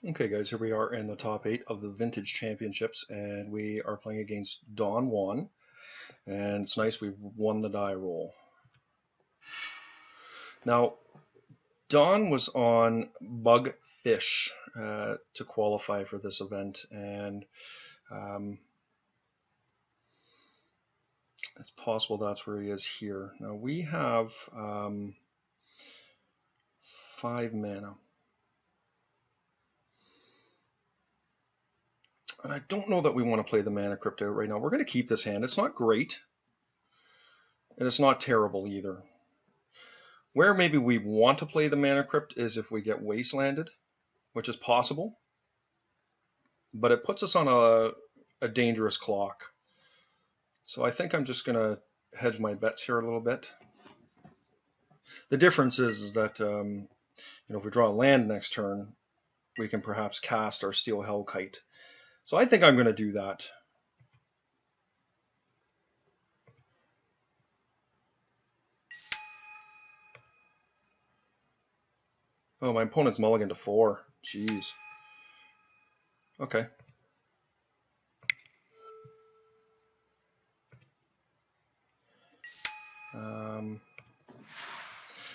Okay, guys, here we are in the top 8 of the Vintage Championships, and we are playing against Donwon. And it's nice we've won the die roll. Now, Don was on Bug Fish to qualify for this event, and um, it's possible that's where he is here. Now, we have 5 mana. And I don't know that we want to play the Mana Crypt out right now. We're going to keep this hand. It's not great, and it's not terrible either. Where maybe we want to play the Mana Crypt is if we get Wastelanded, which is possible, but it puts us on a dangerous clock. So I think I'm just going to hedge my bets here a little bit. The difference is that if we draw a land next turn, we can perhaps cast our Steel Hellkite. So I think I'm going to do that. Oh, my opponent's mulligan to 4. Jeez. Okay.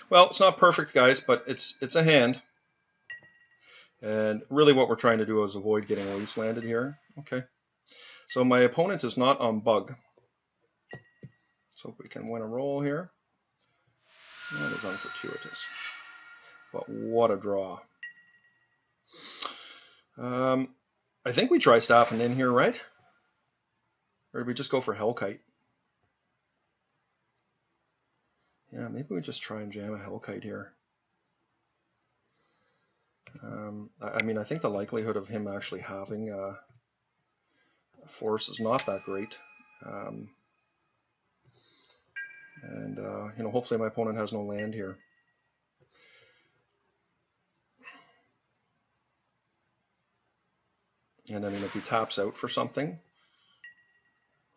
Well, it's not perfect, guys, but it's a hand. And really what we're trying to do is avoid getting wastelanded here. Okay. So my opponent is not on Bug. So we can win a roll here. That is unfortuitous. But what a draw. I think we try Staffing in here, right? Or did we just go for Hellkite? Yeah, maybe we just try and jam a Hellkite here. I mean, I think the likelihood of him actually having a force is not that great. Hopefully my opponent has no land here. And I mean, if he taps out for something,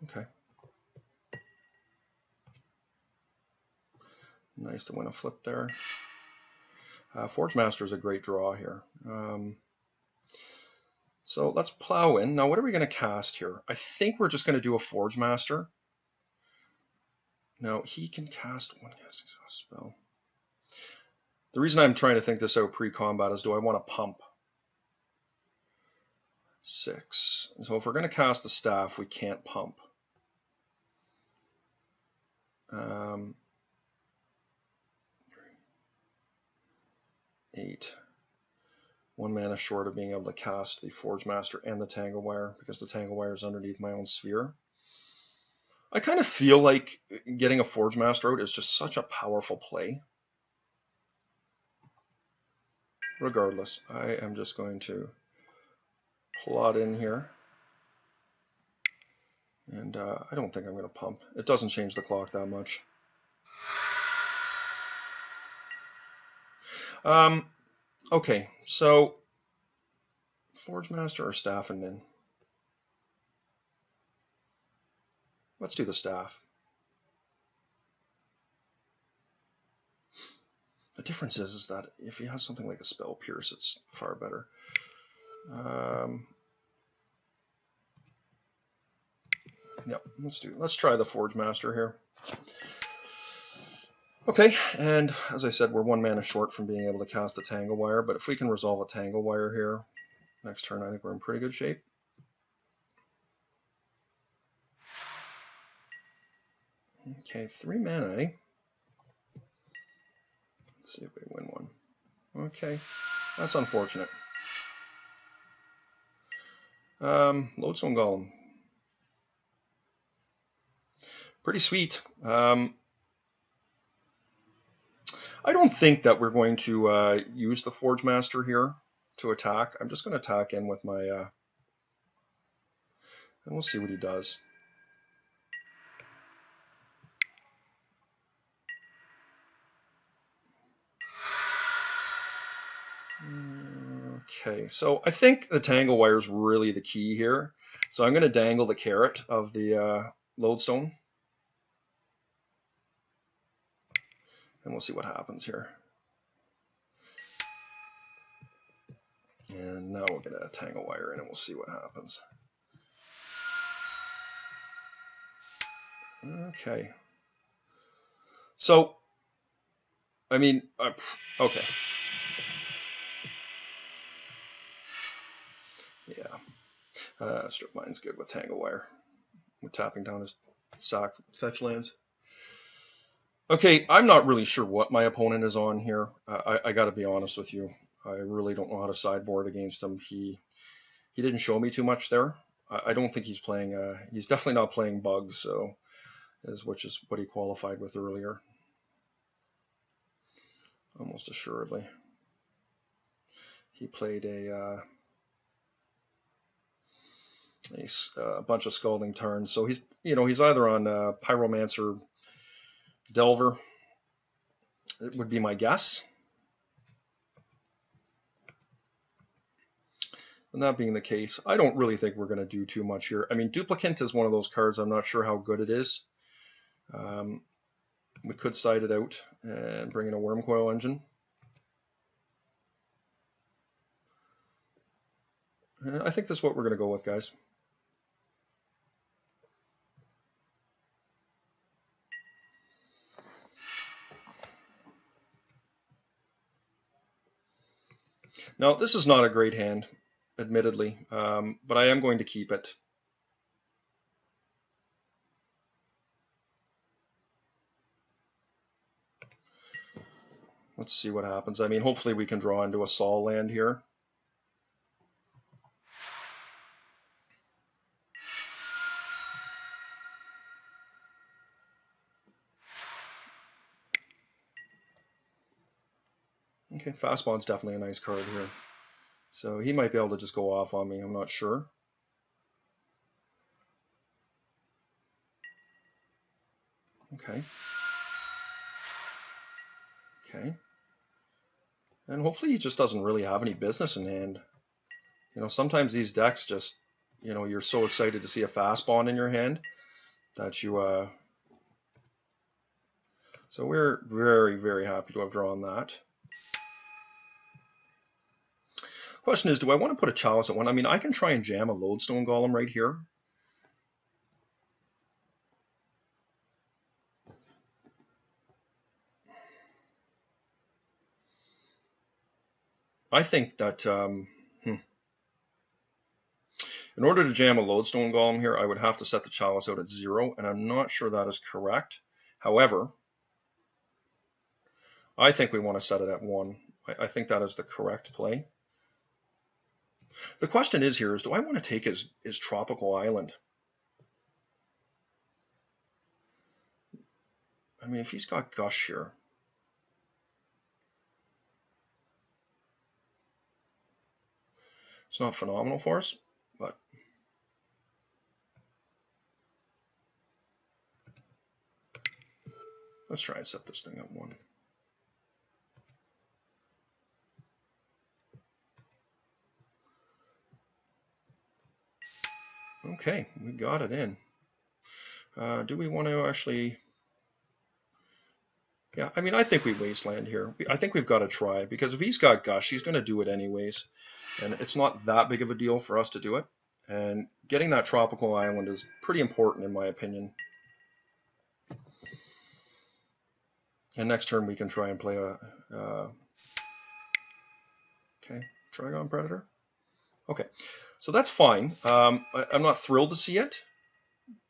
okay. Nice to win a flip there. Forge Master is a great draw here. So let's plow in. Now, what are we going to cast here? I think we're just going to do a Forge Master. Now, he can cast one casting spell. The reason I'm trying to think this out pre-combat is, do I want to pump? 6. So if we're going to cast the staff, we can't pump. 8. 1 mana short of being able to cast the Forge Master and the Tangle Wire, because the Tangle Wire is underneath my own sphere. I kind of feel like getting a Forge Master out is just such a powerful play. Regardless, I am just going to plot in here. And I don't think I'm going to pump. It doesn't change the clock that much. Okay, so Forge Master or Staff and Nin? Let's do the Staff. The difference is that if he has something like a Spell Pierce, it's far better. Yep, let's try the Forge Master here. Okay, and as I said, we're 1 mana short from being able to cast the Tangle Wire, but if we can resolve a Tangle Wire here next turn, I think we're in pretty good shape. Okay, 3 mana, eh? Let's see if we win one. Okay, that's unfortunate. Lodestone Golem. Pretty sweet. I don't think that we're going to use the Forge Master here to attack. I'm just going to attack in with my... and we'll see what he does. Okay, so I think the Tangle Wire is really the key here. So I'm going to dangle the carrot of the Lodestone. And we'll see what happens here. And now we'll get a tangle wire in and we'll see what happens. Okay. So, I mean, okay. Yeah. Strip mine's good with tangle wire. We're tapping down his sack fetch lands. Okay, I'm not really sure what my opponent is on here. I got to be honest with you. I really don't know how to sideboard against him. He didn't show me too much there. I don't think he's playing. He's definitely not playing bugs, so which is what he qualified with earlier. Almost assuredly, he played a bunch of Scalding Tarns. So he's either on Pyromancer, Delver. It would be my guess. And that being the case, I don't really think we're going to do too much here. I mean, Duplicant is one of those cards I'm not sure how good it is. We could side it out and bring in a Wormcoil Engine. And I think that's what we're going to go with, guys. Now, this is not a great hand, admittedly, but I am going to keep it. Let's see what happens. I mean, hopefully we can draw into a Sol land here. Okay, Fastbond's definitely a nice card here. So he might be able to just go off on me, I'm not sure. Okay. Okay. And hopefully he just doesn't really have any business in hand. You know, sometimes these decks just, you know, you're so excited to see a Fastbond in your hand that you, so we're very, very happy to have drawn that. Question is, do I want to put a Chalice at one? I mean, I can try and jam a Lodestone Golem right here. I think that in order to jam a Lodestone Golem here, I would have to set the Chalice out at 0, and I'm not sure that is correct. However, I think we want to set it at 1. I think that is the correct play. The question is here is, do I want to take his Tropical Island? I mean, if he's got Gush here, it's not phenomenal for us, but let's try and set this thing at 1. Okay, we got it in. Do we want to actually... Yeah, I mean, I think we wasteland here. I think we've got to try, because if he's got Gush, he's going to do it anyways. And it's not that big of a deal for us to do it. And getting that Tropical Island is pretty important, in my opinion. And next turn we can try and play a... okay, Trigon Predator. Okay, so that's fine. I'm not thrilled to see it,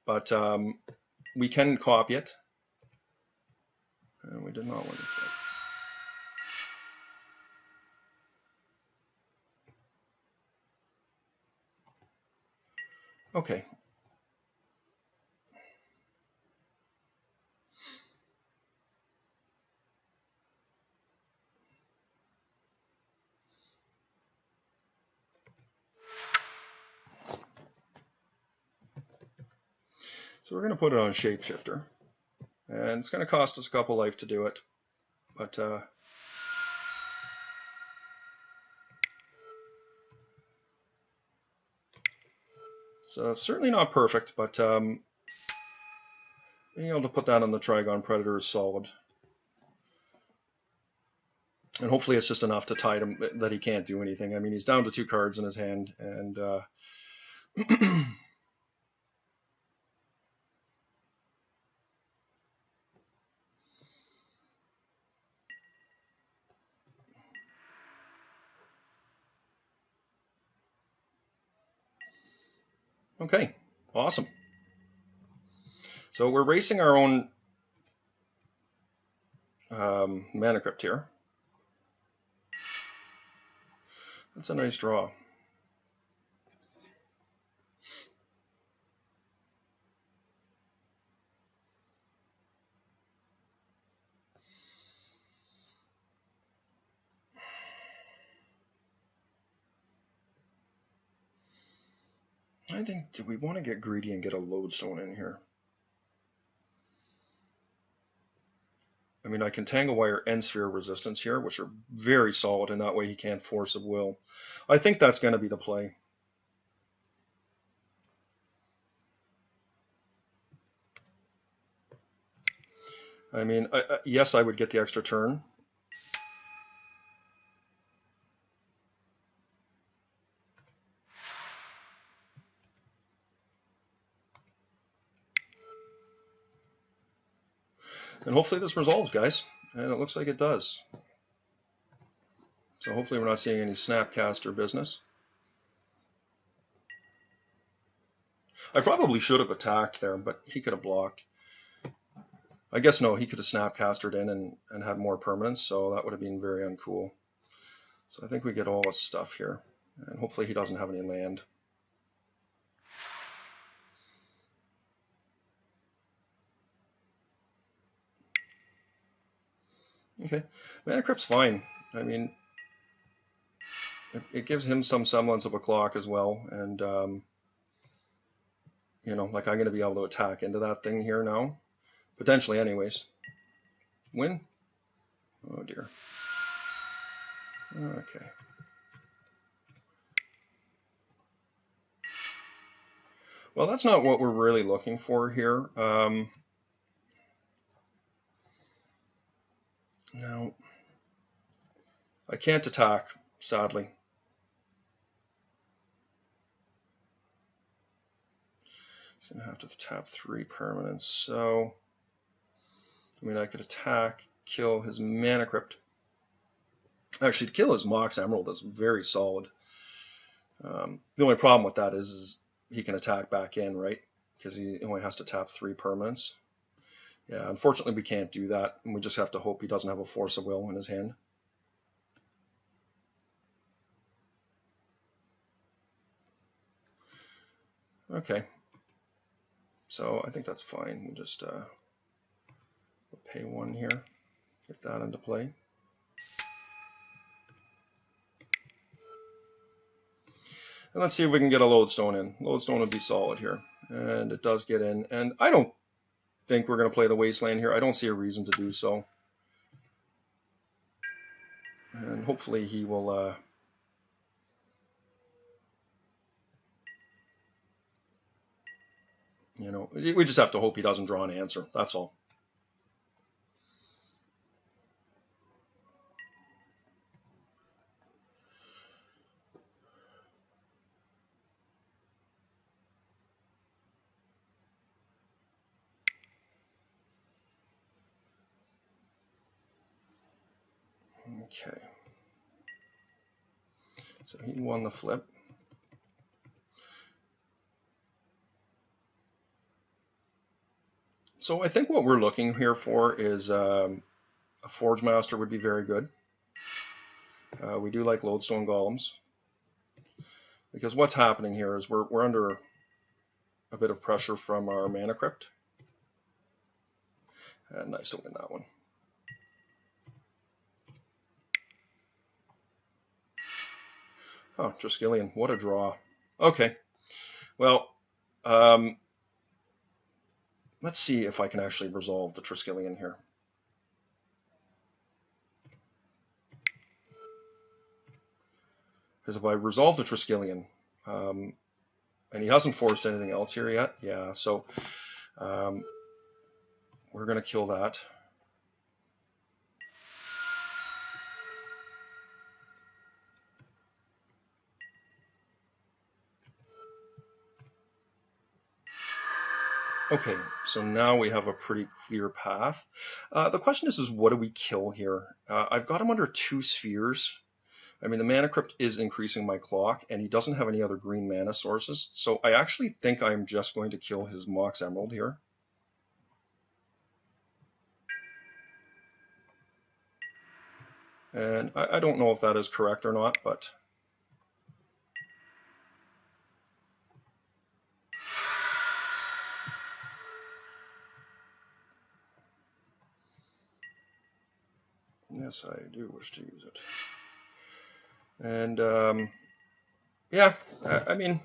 but we can copy it. And we did not want to play. Okay. So we're going to put it on Shapeshifter. And it's going to cost us a couple life to do it. But so it's certainly not perfect, but being able to put that on the Trigon Predator is solid. And hopefully it's just enough to tide him that he can't do anything. I mean, he's down to 2 cards in his hand, and okay, awesome. So we're racing our own mana crypt here. That's a nice draw. I think, do we want to get greedy and get a lodestone in here? I mean, I can Tangle Wire and Sphere Resistance here, which are very solid, and that way he can't Force of Will. I think that's going to be the play. I mean, yes, I would get the extra turn. And hopefully this resolves, guys. And it looks like it does. So hopefully we're not seeing any Snapcaster business. I probably should have attacked there, but he could have blocked. I guess no, he could have Snapcastered in and had more permanence, so that would have been very uncool. So I think we get all this stuff here. And hopefully he doesn't have any land. Okay, Mana Crypt's fine. I mean, it gives him some semblance of a clock as well, and you know, like I'm going to be able to attack into that thing here now, potentially, anyways. Win? Oh dear. Okay. Well, that's not what we're really looking for here. No, I can't attack, sadly. It's going to have to tap 3 permanents. So, I mean, I could attack, kill his Mana Crypt. Actually, to kill his Mox Emerald is very solid. The only problem with that is he can attack back in, right? Because he only has to tap 3 permanents. Yeah, unfortunately we can't do that. And we just have to hope he doesn't have a Force of Will in his hand. Okay. So I think that's fine. We'll just we'll pay 1 here. Get that into play. And let's see if we can get a Lodestone in. Lodestone would be solid here. And it does get in. And I don't think we're going to play the Wasteland here. I don't see a reason to do so. And hopefully he will... you know, we just have to hope he doesn't draw an answer. That's all. Okay. So he won the flip. So I think what we're looking here for is a Forge Master would be very good. We do like Lodestone Golems. Because what's happening here is we're under a bit of pressure from our Mana Crypt. And nice to win that one. Oh, Triskelion, what a draw. Okay. Well, let's see if I can actually resolve the Triskelion here. Because if I resolve the Triskelion, and he hasn't forced anything else here yet, yeah, so we're going to kill that. Okay, so now we have a pretty clear path. The question is what do we kill here? I've got him under 2 spheres. I mean, the mana crypt is increasing my clock, and he doesn't have any other green mana sources. So I actually think I'm just going to kill his Mox Emerald here. And I don't know if that is correct or not, but... yes, I do wish to use it. And, yeah, I mean...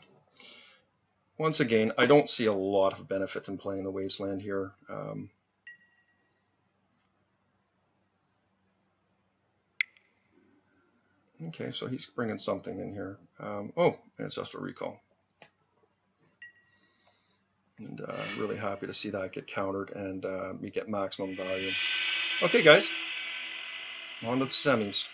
once again, I don't see a lot of benefit in playing the Wasteland here. Okay, so he's bringing something in here. Oh, Ancestral Recall. And really happy to see that get countered and we get maximum value. Okay, guys, on to the semis.